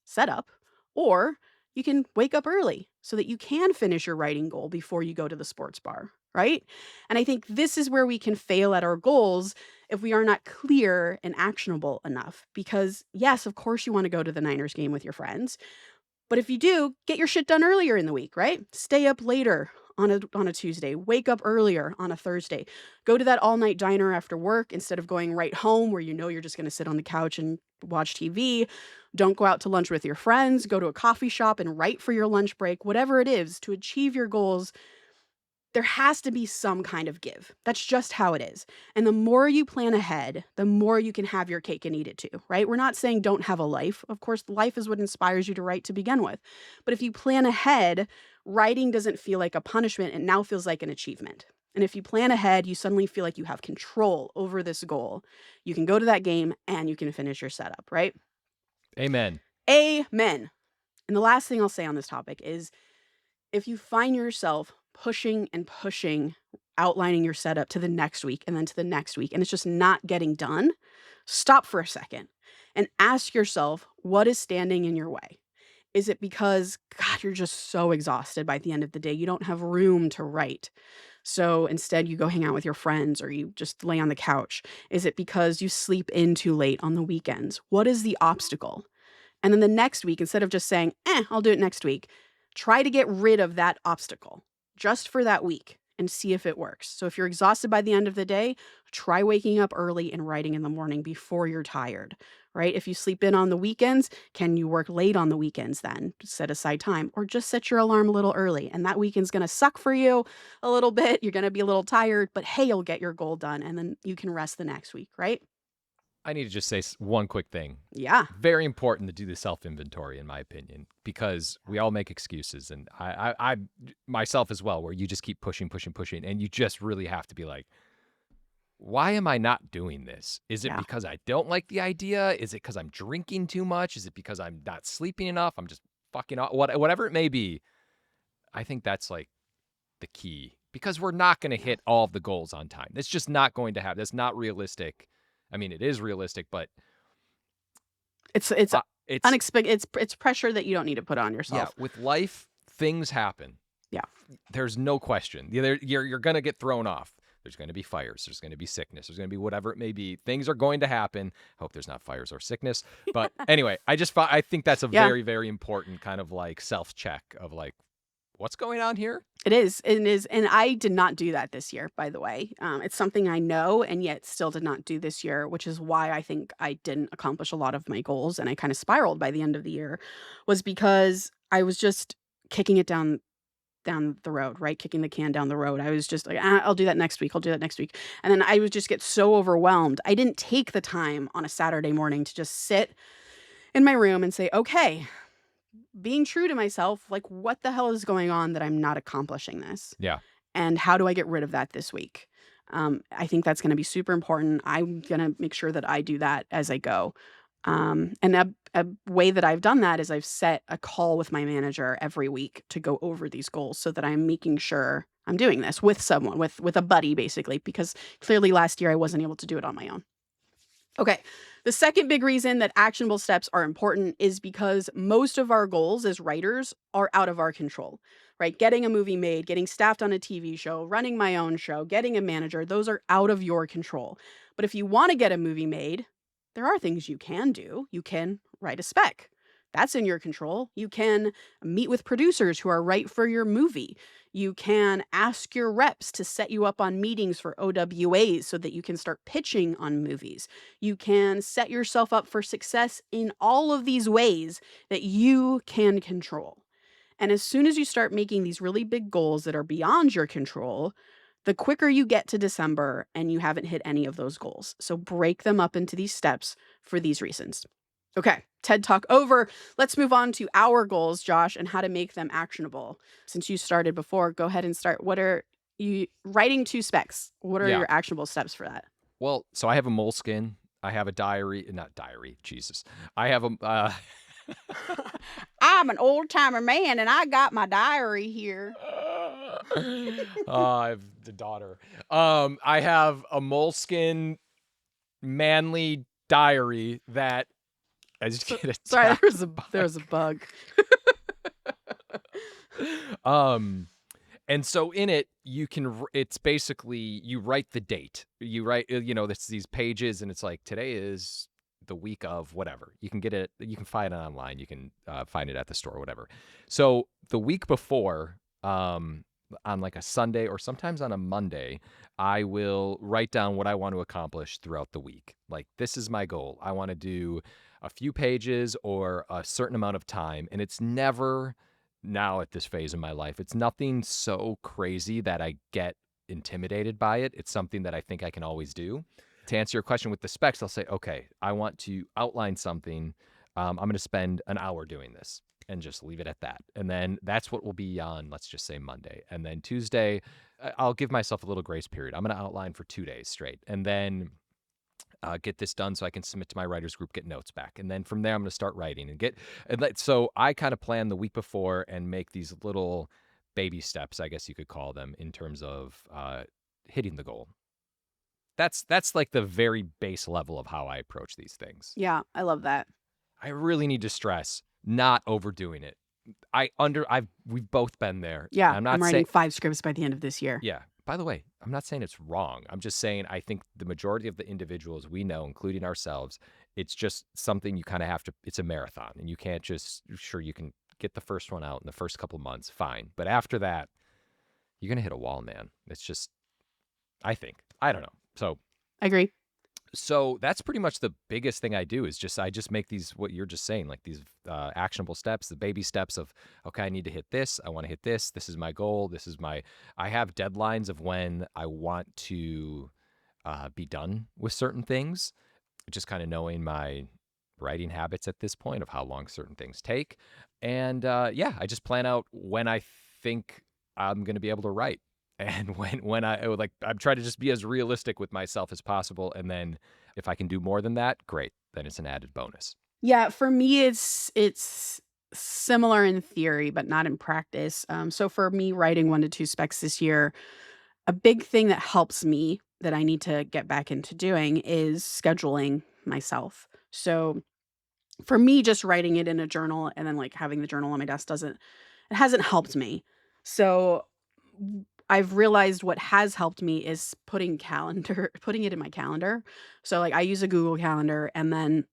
setup. Or you can wake up early so that you can finish your writing goal before you go to the sports bar, right? And I think this is where we can fail at our goals if we are not clear and actionable enough. Because yes, of course you want to go to the Niners game with your friends. But if you do, get your shit done earlier in the week, right? Stay up later on a Tuesday, wake up earlier on a Thursday, go to that all-night diner after work instead of going right home where you know you're just going to sit on the couch and watch TV. Don't go out to lunch with your friends, go to a coffee shop and write for your lunch break, whatever it is to achieve your goals. There has to be some kind of give. That's just how it is. And the more you plan ahead, the more you can have your cake and eat it too, right? We're not saying don't have a life. Of course, life is what inspires you to write to begin with. But if you plan ahead, writing doesn't feel like a punishment. It now feels like an achievement. And if you plan ahead, you suddenly feel like you have control over this goal. You can go to that game and you can finish your setup, right? Amen. Amen. And the last thing I'll say on this topic is if you find yourself pushing and pushing, outlining your setup to the next week and then to the next week, and it's just not getting done, stop for a second and ask yourself what is standing in your way. Is it because, God, you're just so exhausted by the end of the day, you don't have room to write? So instead, you go hang out with your friends or you just lay on the couch. Is it because you sleep in too late on the weekends? What is the obstacle? And then the next week, instead of just saying, I'll do it next week, try to get rid of that obstacle just for that week and see if it works. So if you're exhausted by the end of the day, try waking up early and writing in the morning before you're tired, right? If you sleep in on the weekends, can you work late on the weekends then? Set aside time or just set your alarm a little early. And that weekend's going to suck for you a little bit. You're going to be a little tired, but hey, you'll get your goal done and then you can rest the next week, right? I need to just say one quick thing. Yeah. Very important to do the self-inventory, in my opinion, because we all make excuses, and I myself as well, where you just keep pushing, and you just really have to be like, why am I not doing this? Is it Yeah. because I don't like the idea? Is it because I'm drinking too much? Is it because I'm not sleeping enough? I'm just fucking off. Whatever it may be, I think that's like the key, because we're not going to hit all of the goals on time. It's just not going to happen. That's not realistic. I mean, it is realistic, but It's it's unexpected. It's pressure that you don't need to put on yeah. yourself. With life, things happen. Yeah. There's no question. You're going to get thrown off. There's going to be fires. There's going to be sickness. There's going to be whatever it may be. Things are going to happen. Hope there's not fires or sickness. But anyway, I think that's a very, very important kind of like self-check of like, what's going on here? It is. And I did not do that this year, by the way. It's something I know and yet still did not do this year, which is why I think I didn't accomplish a lot of my goals and I kind of spiraled by the end of the year, was because I was just kicking it down the road, right? Kicking the can down the road. I was just like, I'll do that next week. I'll do that next week. And then I would just get so overwhelmed. I didn't take the time on a Saturday morning to just sit in my room and say, okay, being true to myself, like, what the hell is going on that I'm not accomplishing this? Yeah. And how do I get rid of that this week? I think that's going to be super important. I'm going to make sure that I do that as I go. And a way that I've done that is I've set a call with my manager every week to go over these goals so that I'm making sure I'm doing this with someone, with a buddy, basically, because clearly last year I wasn't able to do it on my own. Okay. The second big reason that actionable steps are important is because most of our goals as writers are out of our control, right? Getting a movie made, getting staffed on a TV show, running my own show, getting a manager, those are out of your control. But if you want to get a movie made, there are things you can do. You can write a spec. That's in your control. You can meet with producers who are right for your movie. You can ask your reps to set you up on meetings for OWAs so that you can start pitching on movies. You can set yourself up for success in all of these ways that you can control. And as soon as you start making these really big goals that are beyond your control, the quicker you get to December and you haven't hit any of those goals. So break them up into these steps for these reasons. Okay, TED Talk over. Let's move on to our goals, Josh, and how to make them actionable. Since you started before, go ahead and start. What are you writing 2 specs? What are your actionable steps for that? Well, so I have a moleskin. I have a diary, not diary, Jesus. I have a I'm an old-timer man and I got my diary here. I have the daughter. I have a moleskin manly diary that I just get it. Sorry, there was a bug. And so in it, it's basically, you write the date. You write, it's these pages and it's like, today is the week of whatever. You can get it, you can find it online. You can find it at the store, whatever. So the week before, on like a Sunday or sometimes on a Monday, I will write down what I want to accomplish throughout the week. Like, this is my goal. I want to do a few pages or a certain amount of time. And it's never, now at this phase in my life, it's nothing so crazy that I get intimidated by it. It's something that I think I can always do. To answer your question with the specs, I'll say, okay, I want to outline something. I'm going to spend an hour doing this and just leave it at that. And then that's what will be on, let's just say, Monday. And then Tuesday, I'll give myself a little grace period. I'm going to outline for 2 days straight. And then get this done so I can submit to my writers group, get notes back. And then from there, I'm going to start writing so I kind of plan the week before and make these little baby steps, I guess you could call them, in terms of hitting the goal. That's like the very base level of how I approach these things. Yeah, I love that. I really need to stress, not overdoing it. We've both been there. Yeah, I'm I'm not writing saying 5 scripts by the end of this year. yeah. By the way, I'm not saying it's wrong. I'm just saying I think the majority of the individuals we know, including ourselves, it's just something you kind of have to, it's a marathon and you can't just, sure, you can get the first one out in the first couple months, fine. But after that, you're going to hit a wall, man. It's just, I think, I don't know. I agree. So that's pretty much the biggest thing I do is I just make these, what you're just saying, like these actionable steps, the baby steps of, okay, I need to hit this. I want to hit this. This is my goal. I have deadlines of when I want to be done with certain things, just kind of knowing my writing habits at this point of how long certain things take. And yeah, I just plan out when I think I'm going to be able to write. And I'm trying to just be as realistic with myself as possible. And then if I can do more than that, great. Then it's an added bonus. Yeah, for me, it's similar in theory, but not in practice. So for me, writing 1 to 2 specs this year, a big thing that helps me that I need to get back into doing is scheduling myself. So for me, just writing it in a journal and then like having the journal on my desk it hasn't helped me. So I've realized what has helped me is putting it in my calendar. So like I use a Google Calendar and then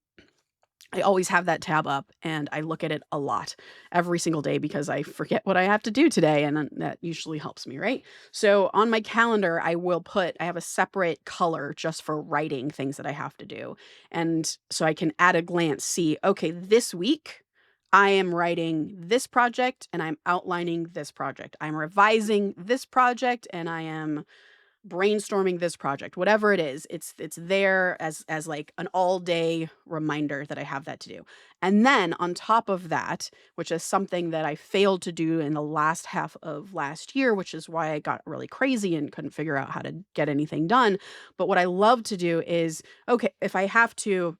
I always have that tab up and I look at it a lot every single day because I forget what I have to do today. And then that usually helps me, right? So on my calendar, I have a separate color just for writing things that I have to do. And so I can at a glance see, okay, this week I am writing this project and I'm outlining this project. I'm revising this project and I am brainstorming this project, whatever it is, it's there as like an all day reminder that I have that to do. And then on top of that, which is something that I failed to do in the last half of last year, which is why I got really crazy and couldn't figure out how to get anything done. But what I love to do is, okay, if I have to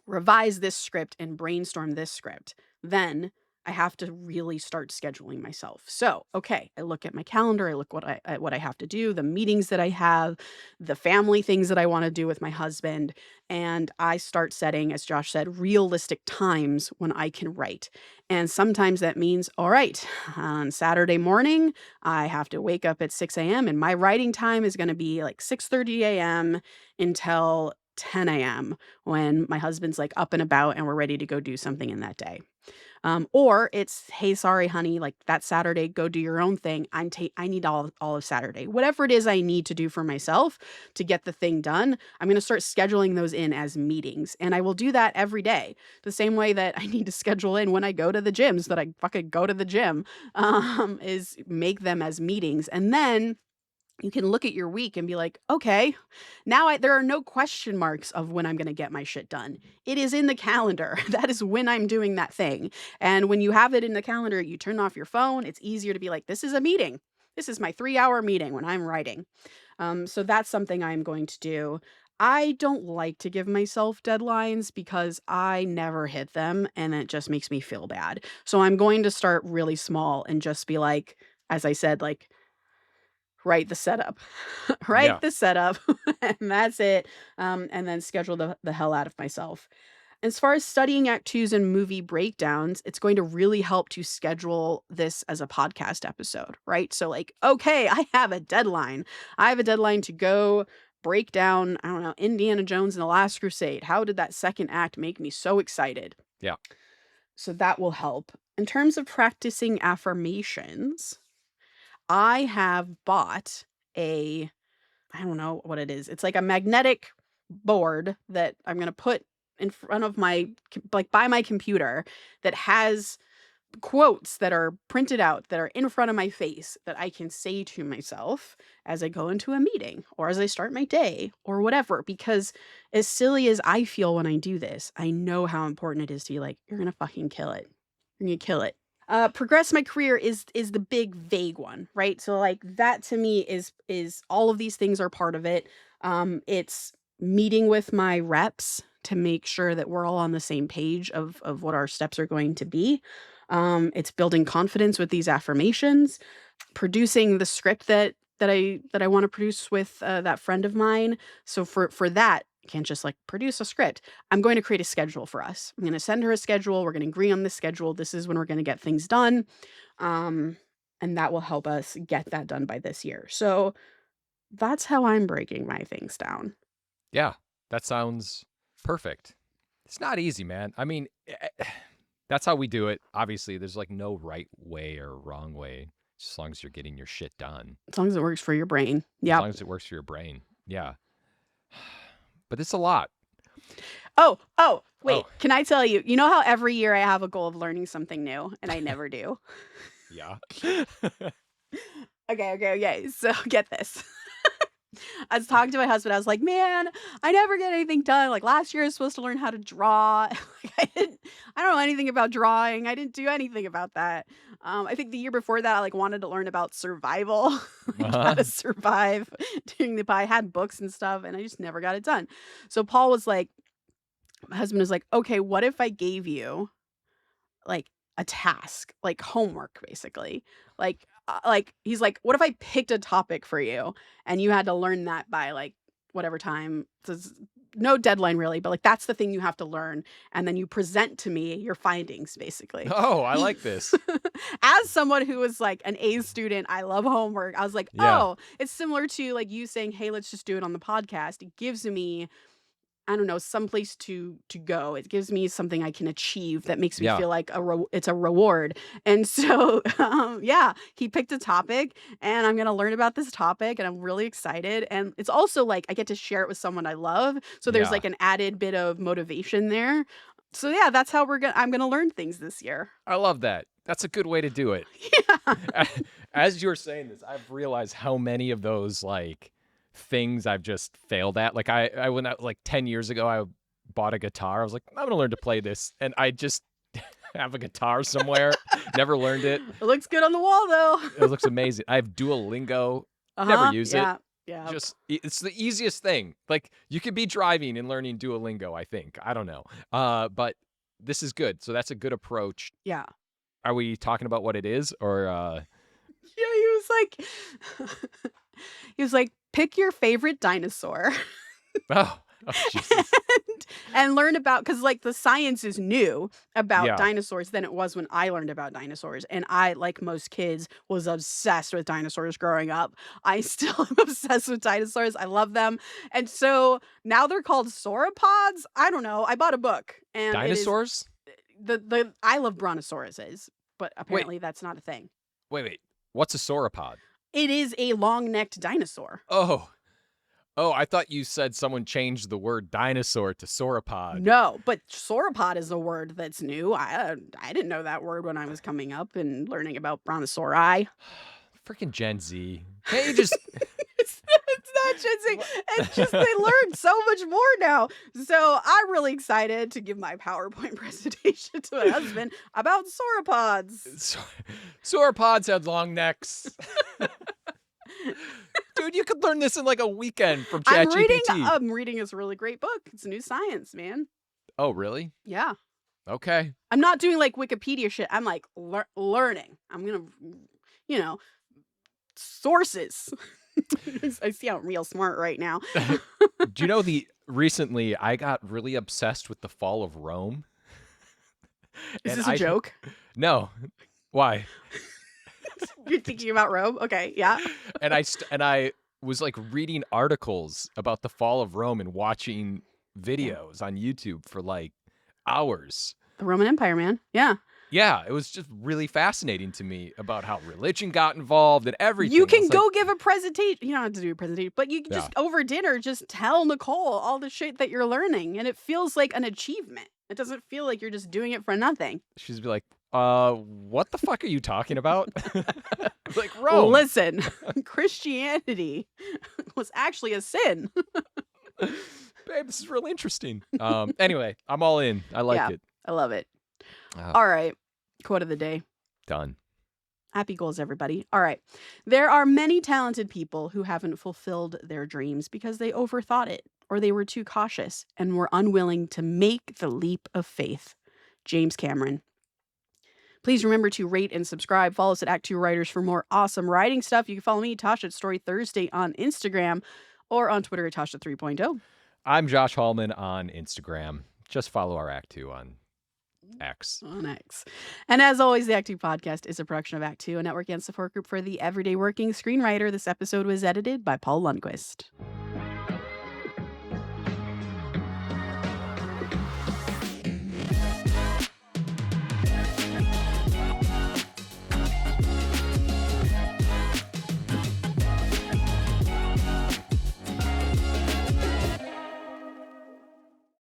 revise this script and brainstorm this script, then I have to really start scheduling myself. So, okay, I look at my calendar, I look at what I have to do, the meetings that I have, the family things that I want to do with my husband, and I start setting, as Josh said, realistic times when I can write. And sometimes that means, all right, on Saturday morning, I have to wake up at 6 a.m. and my writing time is going to be like 6:30 a.m. until 10 a.m. when my husband's like up and about and we're ready to go do something in that day. Or it's, hey, sorry, honey, like that Saturday, go do your own thing. I need all of Saturday. Whatever it is I need to do for myself to get the thing done, I'm going to start scheduling those in as meetings. And I will do that every day. The same way that I need to schedule in when I go to the gym so that I fucking go to the gym, is make them as meetings. And then you can look at your week and be like, okay, now there are no question marks of when I'm going to get my shit done. It is in the calendar. That is when I'm doing that thing. And when you have it in the calendar, you turn off your phone. It's easier to be like, this is a meeting. This is my 3-hour meeting when I'm writing. So that's something I'm going to do. I don't like to give myself deadlines because I never hit them and it just makes me feel bad. So I'm going to start really small and just be like, as I said, like, write the setup, write Yeah. the setup, and that's it. And then schedule the hell out of myself. As far as studying act twos and movie breakdowns, it's going to really help to schedule this as a podcast episode, right? So, like, okay, I have a deadline. I have a deadline to go break down, I don't know, Indiana Jones and the Last Crusade. How did that second act make me so excited? Yeah. So that will help. In terms of practicing affirmations, I have bought I don't know what it is. It's like a magnetic board that I'm going to put in front of like by my computer that has quotes that are printed out that are in front of my face that I can say to myself as I go into a meeting or as I start my day or whatever. Because as silly as I feel when I do this, I know how important it is to be like, you're going to fucking kill it. You're going to kill it. Progress my career is the big vague one, right? So like that to me is all of these things are part of it. It's meeting with my reps to make sure that we're all on the same page of what our steps are going to be. It's building confidence with these affirmations, producing the script that I want to produce with that friend of mine. So for that, I can't just like produce a script. I'm going to create a schedule for us. I'm going to send her a schedule. We're going to agree on this schedule. This is when we're going to get things done. Um, and that will help us get that done by this year. So that's how I'm breaking my things down. Yeah, that sounds perfect. It's not easy, man. I mean, that's how we do it. Obviously, there's like no right way or wrong way, as long as you're getting your shit done. As long as it works for your brain. As Yeah. long as it works for your brain. Yeah. But it's a lot. Oh, wait. Oh. Can I tell you? You know how every year I have a goal of learning something new and I never do? Yeah. Okay. So get this. I was talking to my husband. I was like, man, I never get anything done. Like last year I was supposed to learn how to draw. I don't know anything about drawing. I didn't do anything about that. I think the year before that, I like wanted to learn about survival, like how to survive during the. I had books and stuff, and I just never got it done. So Paul was like, my husband was like, okay, what if I gave you like a task, like homework, basically, like he's like, what if I picked a topic for you and you had to learn that by like whatever time? There's no deadline really, but like that's the thing you have to learn, and then you present to me your findings, basically. Oh, I like this. As someone who was like an A student, I love homework. I was like, Yeah. oh, it's similar to like you saying, hey, let's just do it on the podcast. It gives me, I don't know, someplace to go. It gives me something I can achieve that makes me Yeah. feel like it's a reward. And so, yeah, he picked a topic, and I'm going to learn about this topic, and I'm really excited. And it's also like I get to share it with someone I love. So there's Yeah. like an added bit of motivation there. So yeah, that's how I'm going to learn things this year. I love that. That's a good way to do it. Yeah. As you're saying this, I've realized how many of those like things I've just failed at. Like I went out like 10 years ago, I bought a guitar. I was like, I'm going to learn to play this. And I just have a guitar somewhere. Never learned it. It looks good on the wall though. It looks amazing. I have Duolingo. Never use it. Yeah. Just it's the easiest thing. Like you could be driving and learning Duolingo, I think. I don't know. But this is good. So that's a good approach. Yeah. Are we talking about what it is or Yeah, he was like, pick your favorite dinosaur. Oh Jesus. and learn about, because like the science is new about Yeah. dinosaurs than it was when I learned about dinosaurs. And I, like most kids, was obsessed with dinosaurs growing up. I still am obsessed with dinosaurs. I love them. And so now they're called sauropods. I don't know. I bought a book, and Dinosaurs? I love brontosauruses, but apparently that's not a thing. Wait. What's a sauropod? It is a long-necked dinosaur. Oh, I thought you said someone changed the word dinosaur to sauropod. No, but sauropod is a word that's new. I didn't know that word when I was coming up and learning about brontosauri. Freaking Gen Z. Can't you just It's not Gen Z. It's just they learn so much more now. So I'm really excited to give my PowerPoint presentation to my husband about sauropods. Sauropods had long necks. Dude, you could learn this in like a weekend from ChatGPT. I'm reading this really great book. It's new science, man. Oh, really? Yeah. Okay. I'm not doing like Wikipedia shit. I'm like learning. I'm going to, sources. I see I'm real smart right now. Do you know recently I got really obsessed with the fall of Rome? Is this a joke? No. Why? You're thinking about Rome? Okay, yeah. And I was like reading articles about the fall of Rome and watching videos on YouTube for like hours. The Roman Empire, man. Yeah. Yeah, it was just really fascinating to me about how religion got involved and everything. You can go give a presentation. You don't have to do a presentation, but you can Yeah. just over dinner, just tell Nicole all the shit that you're learning, and it feels like an achievement. It doesn't feel like you're just doing it for nothing. She's be like, what the fuck are you talking about? Like Rome. Listen, Christianity was actually a sin. Babe, this is really interesting. Anyway, I'm all in. I like it. I love it. Oh. All right. Quote of the day. Done. Happy goals, everybody. All right. There are many talented people who haven't fulfilled their dreams because they overthought it, or they were too cautious and were unwilling to make the leap of faith. James Cameron. Please remember to rate and subscribe. Follow us at ActTwoWriters for more awesome writing stuff. You can follow me, Tasha, at Story Thursday on Instagram or on Twitter at Tasha 3.0. I'm Josh Hallman on Instagram. Just follow our Act 2 on X. On X. And as always, the Act Two podcast is a production of Act Two, a network and support group for the everyday working screenwriter. This episode was edited by Paul Lundquist.